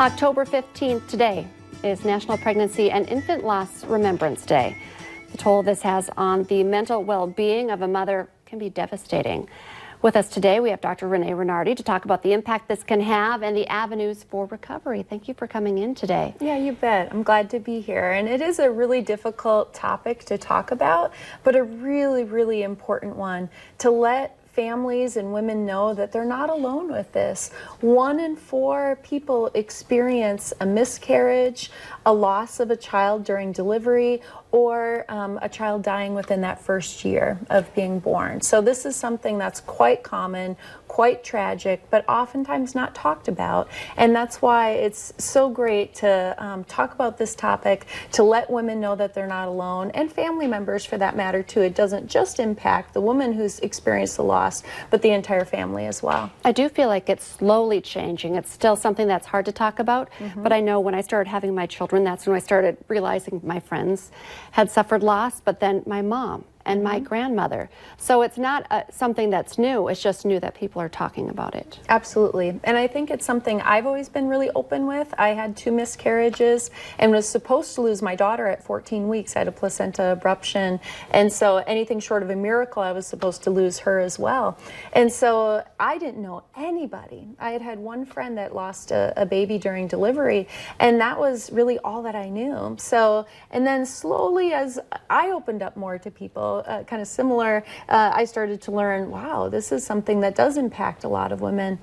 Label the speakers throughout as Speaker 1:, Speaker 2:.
Speaker 1: October 15th today is National Pregnancy and Infant Loss Remembrance Day. The toll this has on the mental well-being of a mother can be devastating. With us today, we have Dr. Reinardy to talk about the impact this can have and the avenues for recovery. Thank you for coming in today.
Speaker 2: Yeah, you bet. I'm glad to be here. And it is a really difficult topic to talk about, but a really, really important one to let families and women know that they're not alone with this. 1 in 4 people experience a miscarriage, a loss of a child during delivery, or a child dying within that first year of being born. So this is something that's quite common, quite tragic, but oftentimes not talked about. And that's why it's so great to talk about this topic, to let women know that they're not alone, and family members for that matter too. It doesn't just impact the woman who's experienced the loss, but the entire family as well.
Speaker 1: I do feel like it's slowly changing. It's still something that's hard to talk about, but I know when I started having my children, that's when I started realizing my friends had suffered loss, but then my mom and my grandmother. So it's not something that's new, it's just new that people are talking about it.
Speaker 2: Absolutely. And I think it's something I've always been really open with. I had 2 miscarriages and was supposed to lose my daughter at 14 weeks. I had a placenta abruption. And so anything short of a miracle, I was supposed to lose her as well. And so I didn't know anybody. I had one friend that lost a baby during delivery, and that was really all that I knew. So, and then slowly as I opened up more to people, kind of similar, I started to learn, wow, this is something that does impact a lot of women.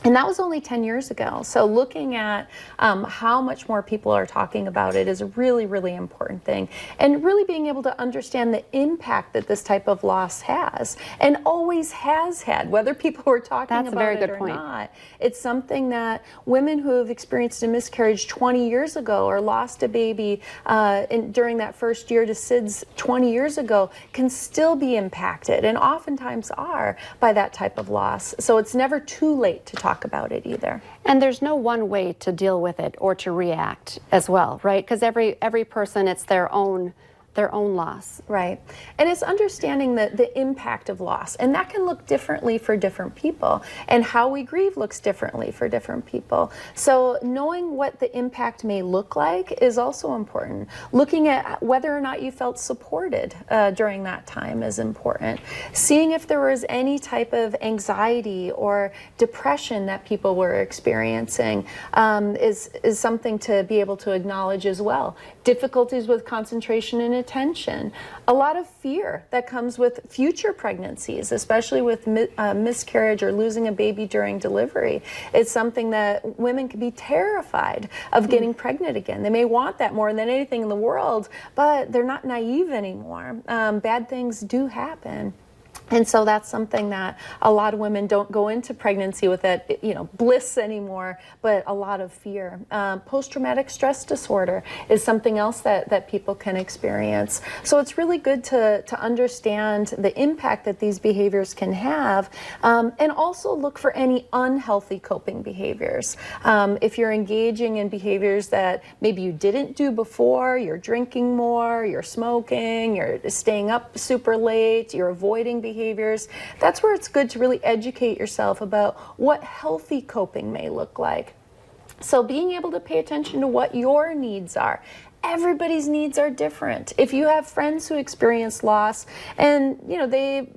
Speaker 2: And that was only 10 years ago. So looking at how much more people are talking about it is a really, really important thing. And really being able to understand the impact that this type of loss has and always has had, whether people were talking about it or not. It's something that women who have experienced a miscarriage 20 years ago or lost a baby during that first year to SIDS 20 years ago can still be impacted, and oftentimes are, by that type of loss. So it's never too late to talk about it either.
Speaker 1: And there's no one way to deal with it or to react as well, right? Because every person, it's their own loss.
Speaker 2: Right. And it's understanding the impact of loss. And that can look differently for different people. And how we grieve looks differently for different people. So knowing what the impact may look like is also important. Looking at whether or not you felt supported during that time is important. Seeing if there was any type of anxiety or depression that people were experiencing is something to be able to acknowledge as well. Difficulties with concentration and attention, a lot of fear that comes with future pregnancies, especially with miscarriage or losing a baby during delivery. It's something that women can be terrified of getting pregnant again. They may want that more than anything in the world, but they're not naive anymore. Bad things do happen. And so that's something that a lot of women don't go into pregnancy with that, bliss anymore, but a lot of fear. Post-traumatic stress disorder is something else that people can experience. So it's really good to understand the impact that these behaviors can have, and also look for any unhealthy coping behaviors. If you're engaging in behaviors that maybe you didn't do before, you're drinking more, you're smoking, you're staying up super late, you're avoiding behaviors, that's where it's good to really educate yourself about what healthy coping may look like. So being able to pay attention to what your needs are. Everybody's needs are different. If you have friends who experience loss and they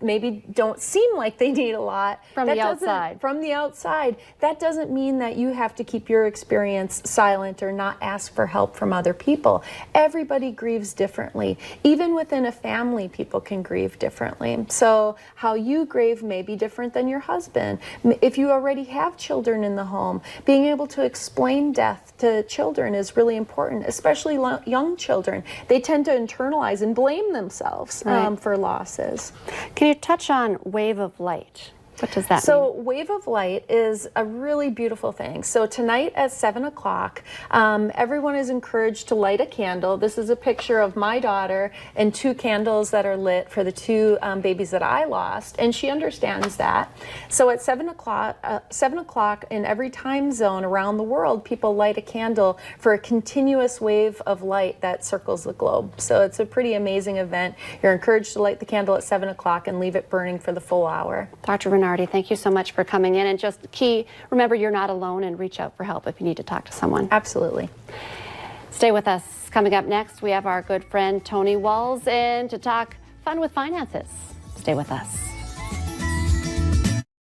Speaker 2: maybe don't seem like they need a lot
Speaker 1: from the outside,
Speaker 2: that doesn't mean that you have to keep your experience silent or not ask for help from other people. Everybody grieves differently. Even within a family, people can grieve differently. So how you grieve may be different than your husband. If you already have children in the home, being able to explain death to children is really important, especially young children. They tend to internalize and blame themselves for losses.
Speaker 1: Can you touch on wave of light? What does that mean?
Speaker 2: So wave of light is a really beautiful thing. So tonight at 7 o'clock, everyone is encouraged to light a candle. This is a picture of my daughter and 2 candles that are lit for the 2 babies that I lost, and she understands that. So at 7 o'clock in every time zone around the world, people light a candle for a continuous wave of light that circles the globe. So it's a pretty amazing event. You're encouraged to light the candle at 7 o'clock and leave it burning for the full hour.
Speaker 1: Dr. Reinardy, thank you so much for coming in. And just remember, you're not alone, and reach out for help if you need to talk to someone.
Speaker 2: Absolutely.
Speaker 1: Stay with us. Coming up next, we have our good friend Tony Walls in to talk fun with finances. Stay with us.